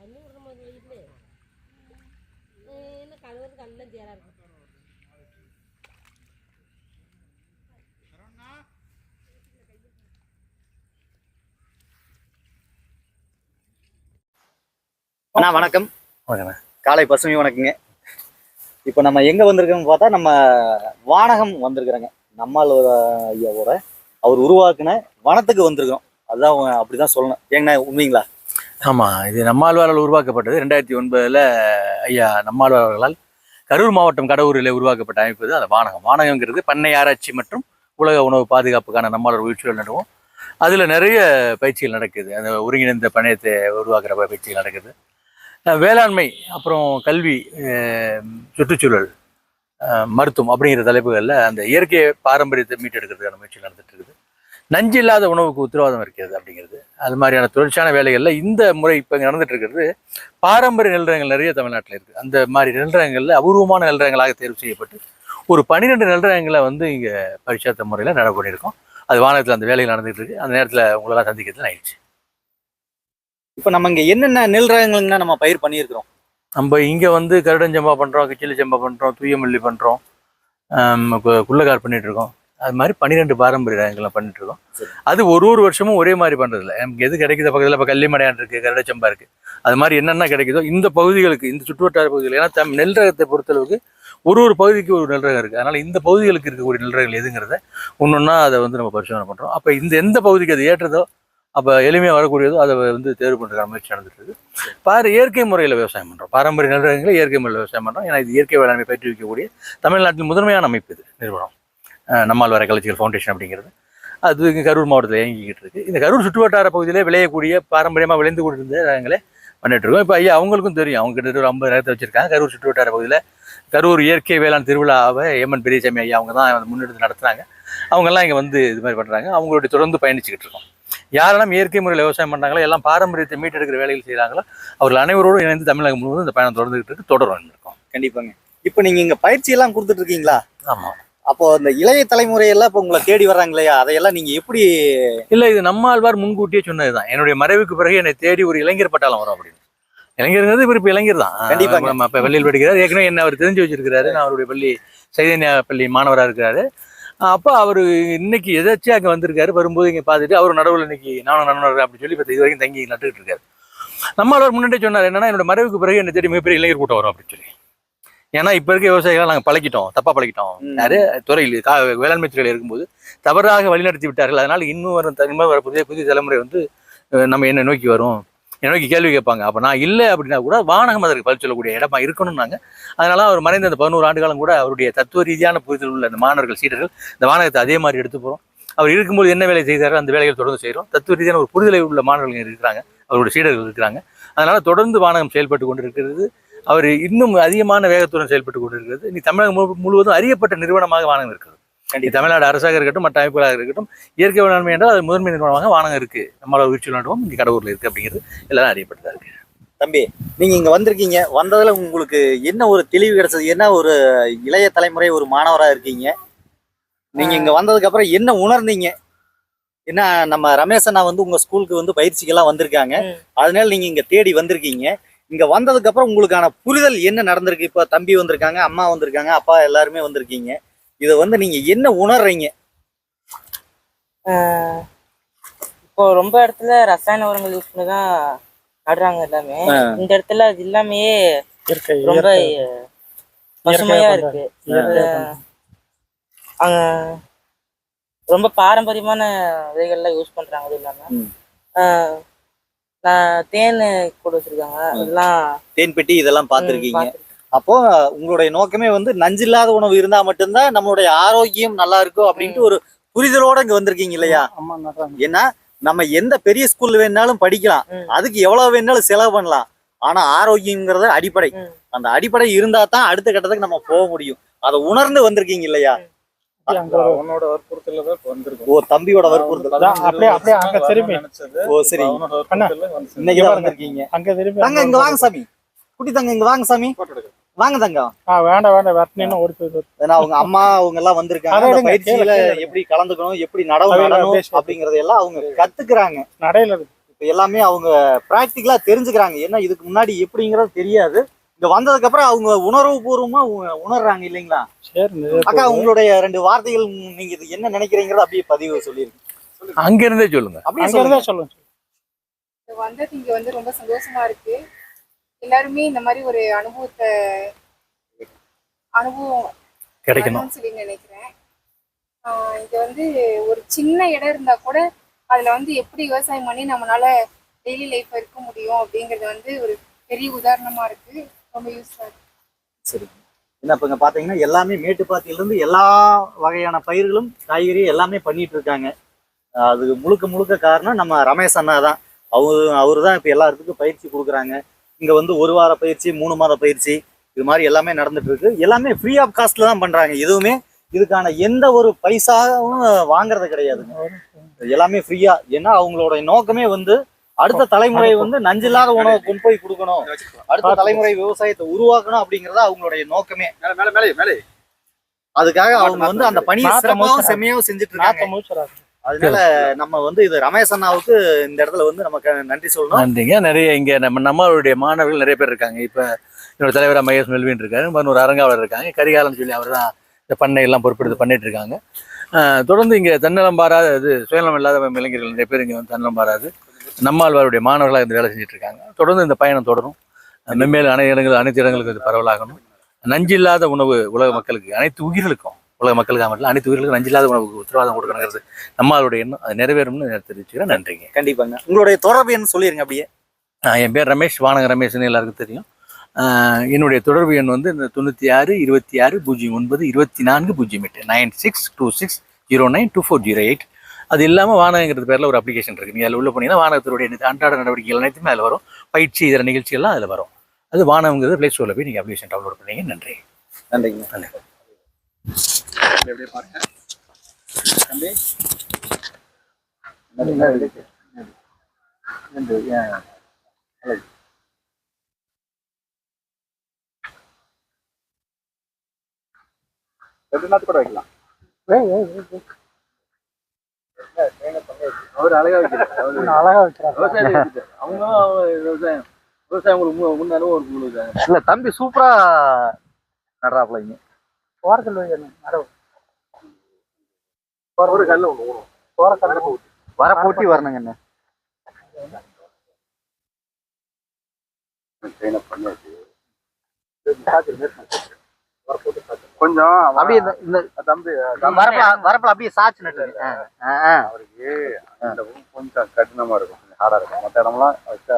அண்ணா வணக்கம். காலை பசுமை வணக்கங்க. இப்போ நம்ம எங்க வந்திருக்கோம்னு பார்த்தா நம்ம வானகம் வந்திருக்கிறோங்க. நம்மால் ஐயாவோட அவர் உருவாக்குன வனத்துக்கு வந்திருக்கோம். அதுதான் அப்படிதான் சொல்லணும். ஏங்கண்ணா உண்மைங்களா? ஆமாம், இது நம்மாழ்வாரால் உருவாக்கப்பட்டது. 2009 ஐயா நம்மாழ்வார்களால் கரூர் மாவட்டம் கடவுரில் உருவாக்கப்பட்ட அமைப்பு அந்த வானகம். வானகங்கிறது பண்ணை ஆராய்ச்சி மற்றும் உலக உணவு பாதுகாப்புக்கான நம்மாழ்வார் உயிர்ச்சூழல் நடுவோம். அதில் நிறைய பயிற்சிகள் நடக்குது. அந்த ஒருங்கிணைந்த பண்ணையத்தை உருவாக்குற பயிற்சிகள் நடக்குது. வேளாண்மை, அப்புறம் கல்வி, சுற்றுச்சூழல், மருத்துவம் அப்படிங்கிற தலைப்புகளில் அந்த இயற்கை பாரம்பரியத்தை மீட்டெடுக்கிறதுக்கான முயற்சி நடந்துட்டு இருக்குது. நஞ்சு இல்லாத உணவுக்கு உத்தரவாதம் இருக்கிறது அப்படிங்கிறது. அது மாதிரியான தொடர்ச்சியான வேலைகளில் இந்த முறை இப்போ இங்கே நடந்துட்டு இருக்கிறது. பாரம்பரிய நெல்ரகங்கள் நிறைய தமிழ்நாட்டில் இருக்குது. அந்த மாதிரி நெல்ரகங்களில் அபூர்வமான நெல்ரகங்களாக தேர்வு செய்யப்பட்டு ஒரு 12 நெல்ரகங்களை இங்கே பரிட்சார்த்த முறையில் நட பண்ணியிருக்கோம். அது வானத்தில் அந்த வேலைகள் நடந்துகிட்டு இருக்கு. அந்த நேரத்தில் உங்களெல்லாம் சந்திக்கிறதுல ஆயிடுச்சு. இப்போ நம்ம இங்கே என்னென்ன நெல் ரகங்கள்னா நம்ம பயிர் பண்ணியிருக்கிறோம்? நம்ம இங்கே கருடஞ்சம்பா பண்ணுறோம், கிச்சிலி சம்பா பண்ணுறோம், தூயமல்லி பண்ணுறோம், குள்ளக்கார் பண்ணிட்டு இருக்கோம். அது மாதிரி 12 பாரம்பரிய ரகங்களை பண்ணிட்டு இருக்கோம். அது ஒரு வருஷமும் ஒரே மாதிரி பண்ணுறதில்ல. நமக்கு எது கிடைக்கிற பக்கத்தில் இப்போ கள்ளிமடையான் இருக்குது, கருடச்சம்பா இருக்குது. அது மாதிரி என்னென்ன கிடைக்குதோ இந்த பகுதிகளுக்கு, இந்த சுற்றுவட்டார பகுதிகள், ஏன்னா நெல் ரகத்தை பொறுத்தளவுக்கு ஒரு பகுதிக்கு ஒரு நெல் ரகம் இருக்குது. அதனால் இந்த பகுதிகளுக்கு இருக்கக்கூடிய நெல் ரகங்கள் எதுங்கிறத ஒன்றா அதை நம்ம பரிசோதனை பண்ணுறோம். அப்போ எந்த பகுதிக்கு அது ஏற்றதோ, அப்போ எளிமையாக வரக்கூடியதோ அதை தேர்வு பண்ணுறதுக்கான முயற்சி நடந்துட்டு இருக்கு. இயற்கை முறையில் விவசாயம் பண்ணுறோம். பாரம்பரிய நெல் ரகங்களை இயற்கை முறையில் விவசாயம் பண்ணுறோம். ஏன்னா இது இயற்கை வேளாண்மை பயிற்றுவிக்கக்கூடிய தமிழ்நாட்டில் முதன்மையான அமைப்பு இது நிறுவனம், நம்மாழ்வார் கல்ச்சரல் ஃபவுண்டேஷன் அப்படிங்கிறது. அது இங்கே கரூர் மாவட்டத்தில் இயங்கிக்கிட்டு இருக்குது. இந்த கரூர் சுற்றுவட்டார பகுதியிலே விளையக்கூடிய பாரம்பரியமாக விளைந்து கொண்டிருந்த ரகங்களே பண்ணிட்டு இருக்கோம். இப்போ ஐயா அவங்களுக்கும் தெரியும், அவங்க கிட்ட ஒரு 50 ரகத்தை வச்சுருக்காங்க. கரூர் சுற்றுவட்டார பகுதியில் கரூர் இயற்கை வேளாண் திருவிழாவை ஏமன் பெரியசாமி ஐயா அவங்க தான் முன்னெடுத்து நடத்துகிறாங்க. அவங்கெல்லாம் இங்கே இது மாதிரி பண்ணுறாங்க. அவங்களுடைய தொடர்ந்து பயணிச்சுக்கிட்டு இருக்கோம். யாரெல்லாம் இயற்கை முறையில் விவசாயம் பண்ணுறாங்களோ, எல்லாம் பாரம்பரியத்தை மீட்டெடுக்கிற வேலைகள் செய்கிறாங்களோ, அவர்கள் அனைவரோடு இணைந்து தமிழகம் முழுவதும் இந்த பயணம் தொடர்ந்துகிட்டு இருக்கு, தொடரும் இருக்கோம். கண்டிப்பாங்க. இப்போ நீங்கள் இங்கே பயிற்சியெல்லாம் கொடுத்துட்டு இருக்கீங்களா? ஆமாம். அப்போ இந்த இளைய தலைமுறையெல்லாம் இப்போ உங்களை தேடி வர்றாங்க இல்லையா, அதையெல்லாம் நீங்கள் எப்படி? இல்லை, இது நம்மாழ்வார் முன்கூட்டியே சொன்னது தான். என்னுடைய மறைவுக்கு பிறகு என்னை தேடி ஒரு இளைஞர் பட்டாளம் வரும் அப்படின்னு. இளைஞருங்கிறது இப்போ இளைஞர் தான். கண்டிப்பாக நம்ம இப்போ பள்ளியில் படிக்கிறார். ஏற்கனவே என்ன அவர் தெரிஞ்சு வச்சிருக்கிறாரு. நான் அவருடைய பள்ளி சைதன்யா பள்ளி மாணவராக இருக்கிறாரு. அப்போ அவர் இன்னைக்கு எதாச்சும் அங்கே வந்திருக்காரு. வரும்போது இங்கே பார்த்துட்டு அவர் நடுவில் இன்னைக்கு நானும் நண்பர் அப்படின்னு சொல்லி இப்போ இது வரைக்கும் தங்கி நட்டுக்கிட்டு இருக்காரு. நம்மளவர் முன்னாடியே சொன்னார், என்னன்னா என்னோட மறைவுக்கு பிறகு என்னை தேடி மிகப்பெரிய இளைஞர் கூட்டம் வரும் அப்படின்னு சொல்லி. ஏன்னா இப்போ இருக்க விவசாயிகளை நாங்கள் பழக்கிட்டோம், தப்பாக பழக்கிட்டோம். யாரு துறையில் வேளாண்மை துறையில் இருக்கும்போது தவறாக வழிநடத்தி விட்டார்கள். அதனால இன்னும் வர புதிய தலைமுறை நம்ம என்னை நோக்கி வரும், என்னை நோக்கி கேள்வி கேட்பாங்க. அப்போ நான் இல்லை அப்படின்னா கூட வானகம் அதற்கு பதில் சொல்லக்கூடிய இடமா இருக்கணும்னாங்க. அதனால அவர் மறைந்த அந்த 11 ஆண்டு காலம் கூட அவருடைய தத்துவ ரீதியான புரிதல் உள்ள அந்த மாணவர்கள், சீடர்கள் இந்த வானகத்தை அதே மாதிரி எடுத்து போகிறோம். அவர் இருக்கும்போது என்ன வேலை செய்தாரோ அந்த வேலைகள் தொடர்ந்து செய்கிறோம். தத்துவ ரீதியான ஒரு புரிதலை உள்ள மாணவர்கள் இருக்கிறாங்க, அவருடைய சீடர்கள் இருக்கிறாங்க. அதனால தொடர்ந்து வானகம் செயல்பட்டு கொண்டு இருக்கிறது. அவர் இன்னும் அதிகமான வேகத்துடன் செயல்பட்டு கொண்டு இருக்கிறது. இனி தமிழகம் முழுவதும் அறியப்பட்ட நிறுவனமாக வானகம் இருக்கிறது. தமிழ்நாடு அரசாக இருக்கட்டும், மற்ற அமைப்புகளாக இருக்கட்டும், இயற்கை வேளாண்மை என்றால் அது முதன்மை நிறுவனமாக வானகம் இருக்கு. நம்மளோட உயிர்ச்சூழல் நடுவோம் இங்கே கடவுரில் இருக்கு அப்படிங்கிறது எல்லாரும் அறியப்பட்டதா இருக்கு. தம்பி, நீங்க இங்க வந்திருக்கீங்க, வந்ததுல உங்களுக்கு என்ன ஒரு தெளிவு கிடைச்சது? என்ன ஒரு இளைய தலைமுறை ஒரு மாணவரா இருக்கீங்க, நீங்க இங்க வந்ததுக்கு அப்புறம் என்ன உணர்ந்தீங்க? என்ன நம்ம ரமேஷ் அண்ணா உங்க ஸ்கூலுக்கு பயிற்சிக்கெல்லாம் வந்திருக்காங்க, அதனால நீங்க இங்க தேடி வந்திருக்கீங்க. இங்க வந்ததுக்கு அப்புறம் உங்களுக்கான புரிதல் என்ன நடந்திருக்கு? இப்ப தம்பி வந்திருக்காங்க, அம்மா வந்திருக்காங்க, அப்பா எல்லாருமே வந்திருக்கீங்க. இதை நீங்க என்ன உணர்றீங்க? இப்போ ரொம்ப இடத்துல ரசாயன உரங்கள் யூஸ் பண்ணி தான் நடுறாங்க எல்லாமே. இந்த இடத்துல அது எல்லாமே ரொம்ப பசுமையா இருக்கு. அங்க ரொம்ப பாரம்பரியமான விதைகள்லாம் யூஸ் பண்றாங்க. அது இல்லாம தேன் கூட வச்சிருக்காங்க. அதெல்லாம் தேன் பெட்டி இதெல்லாம் பார்த்துருக்கீங்க. அப்போ உங்களுடைய நோக்கமே நஞ்சில்லாத உணவு இருந்தா மட்டும்தான் நம்மளுடைய ஆரோக்கியம் நல்லா இருக்கும் அப்படின்ட்டு ஒரு புரிதலோட இங்க வந்திருக்கீங்க இல்லையா? ஏன்னா நம்ம எந்த பெரிய ஸ்கூல்ல வேணாலும் படிக்கலாம், அதுக்கு எவ்வளவு வேணாலும் செலவு பண்ணலாம். ஆனா ஆரோக்கியங்கிறது அடிப்படை. அந்த அடிப்படை இருந்தா தான் அடுத்த கட்டத்துக்கு நம்ம போக முடியும். அதை உணர்ந்து வந்திருக்கீங்க இல்லையா? அவனோட வற்புறுத்தல வந்திருக்கும். ஓ, தம்பியோட வற்புறுத்தல். அப்படியே அங்க திரும்பி. ஓ சரி, இன்னைக்கு வந்திருக்கீங்க. அங்க திரும்பி தங்க இங்க வாங்க சாமி, குட்டி தங்க இங்க வாங்க சாமி, வாங்க தங்கம். வேண்டாம் வரணும் ஓடி போய். ஏன்னா அவங்க அம்மா அவங்க எல்லாம் வந்திருக்காங்க. பயிற்சியில எப்படி கலந்துக்கணும், எப்படி நடவு நடணும் அப்படிங்கறத எல்லாம் அவங்க கத்துக்கிறாங்க. நடையில இப்ப இப்போ எல்லாமே அவங்க ப்ராக்டிக்கலா தெரிஞ்சுக்கிறாங்க. ஏன்னா இதுக்கு முன்னாடி எப்படிங்கிறது தெரியாது. இங்க வந்ததுக்கு அப்புறம் அவங்க உணர்வு பூர்வமா உணர்றாங்க இல்லைங்களா? சரி அக்கா, உங்களுடைய 2 வார்த்தைகள் நீங்க இது என்ன நினைக்கிறீங்கிறத அப்படியே பதிவு சொல்லிருங்க. அங்க இருந்தே சொல்லுங்க. அப்படியே அங்க சொல்லுங்க. இருந்தா சொல்லுங்க. வந்தது இங்க வந்து ரொம்ப சந்தோஷமா இருக்கு. எல்லாருமே இந்த மாதிரி ஒரு அனுபவம் கிடைக்கணும் சொல்லி நினைக்கிறேன். இங்க வந்து ஒரு சின்ன இடம் இருந்தா கூட அதுல வந்து எப்படி விவசாயம் பண்ணி நம்மளால டெய்லி லைஃப் இருக்க முடியும் அப்படிங்கறது வந்து ஒரு பெரிய உதாரணமா இருக்கு. ரொம்ப யூஸ்ஃபுல்லா இருக்கு. சரி. என்ன இப்ப இங்க பாத்தீங்கன்னா எல்லாமே மேட்டுப்பாத்தியில இருந்து எல்லா வகையான பயிர்களும் காய்கறி எல்லாமே பண்ணிட்டு இருக்காங்க. அது முழுக்க முழுக்க காரணம் நம்ம ரமேஷ் அண்ணா தான். அவரு தான் இப்ப எல்லாத்துக்கும் பயிற்சி கொடுக்குறாங்க. இங்க வந்து 1 வார பயிற்சி, 3 மாத பயிற்சி, இது மாதிரி எல்லாமே நடந்துட்டு இருக்கு. எல்லாமே ஃப்ரீ ஆஃப் காஸ்ட்ல தான் பண்றாங்க. எதுவுமே இதுக்கான எந்த ஒரு பைசாவும் வாங்குறது கிடையாதுங்க. எல்லாமே ஃப்ரீயா. ஏன்னா அவங்களோட நோக்கமே வந்து அடுத்த தலைமுறை வந்து நஞ்சில்லாத உணவை கொண்டு போய் கொடுக்கணும், அடுத்த தலைமுறை விவசாயத்தை உருவாக்கணும் அப்படிங்கறத அவங்களுடைய நோக்கமே. அதுக்காக அவங்க வந்து அந்த பணியை சிறப்பாகவும் செம்மையாவும் செஞ்சுட்டு இருக்காங்க. அதனால நம்ம வந்து இது ரமேஷ் அண்ணாவுக்கு இந்த இடத்துல வந்து நமக்கு நன்றி சொல்லணும். நன்றிங்க. நிறைய இங்க நம்மளுடைய மாணவர்கள் நிறைய பேர் இருக்காங்க. இப்ப என்னோட தலைவராக மையஸ் மெல்வின் இருக்காரு, இன்னொரு அரங்காவலர் இருக்காங்க, கரிகாலன் சொல்லி அவர் தான் இந்த பண்ணை எல்லாம் பொறுப்பெடுத்து பண்ணிட்டு இருக்காங்க. தொடர்ந்து இங்க தன்னலம் பாராது, இது சுயநலம் இல்லாத இளைஞர்கள் நிறைய பேர் இங்க வந்து தன்னலம் பாராது நம்மாழ்வாருடைய மாணவர்களாக இந்த வேலை செஞ்சுட்டு இருக்காங்க. தொடர்ந்து இந்த பயணம் தொடரும். மென்மேலும் அனைத்து இடங்களுக்கு இது பரவலாகணும். நஞ்சில்லாத உணவு உலக மக்களுக்கு, அனைத்து உயிர்களுக்கும், உலக மக்களுக்காக மட்டும் அனைத்து உயிர்களுக்கும் நஞ்சில்லாத உணவுக்கு உத்தரவாதம் கொடுக்கணுங்கிறது நம்மளுடைய எண்ணம். அது நிறைவேறும்னு தெரிவிச்சுக்கிறேன். நன்றிங்க. கண்டிப்பாங்க. உங்களுடைய தொடர்பு என்ன சொல்லிருங்க அப்படியே. என் பேர் ரமேஷ், வானக ரமேஷ்னு எல்லாருக்கும் தெரியும். என்னுடைய தொடர்பு எண் வந்து இந்த 96 26 09 24 08 9626092408. அது இல்லாமல் வானகங்கிறது பேரில் ஒரு அப்ளிகேஷன் இருக்குது. நீங்கள் அதில் உள்ள போனீங்கன்னா வானகத்தினுடைய அன்றாட நடவடிக்கைகள் அனைத்துமே அதில் வரும். பயிற்சி இதர நிகழ்ச்சிகள்லாம் அதில் வரும். அது வானகங்கிறது ப்ளே ஸ்டோரில் போய் நீங்கள் அப்ளிகேஷன் டவுன்லோட் பண்ணீங்க. நன்றி. நன்றிங்க. நன்றி. கூட வைக்கலாம். அவர் அழகா வைக்கிறார். அழகா வைக்கிறார். விவசாயம் முன்னாலும் ஒரு இல்ல தம்பி சூப்பரா நடுறாப்லைங்க. ஓரக்கல் வைக்கணும். ஒரு கல்ல ஓரக்கல் வர போட்டி வரணுங்க. என்ன கொஞ்சம் அப்படியே இந்த தம்பி வரப்புல அப்படியே சாச்சு நட்டு அவருக்கு கொஞ்சம் கடினமா இருக்கும், ஹார்டா இருக்கும். மற்ற இடம்லாம் வச்சா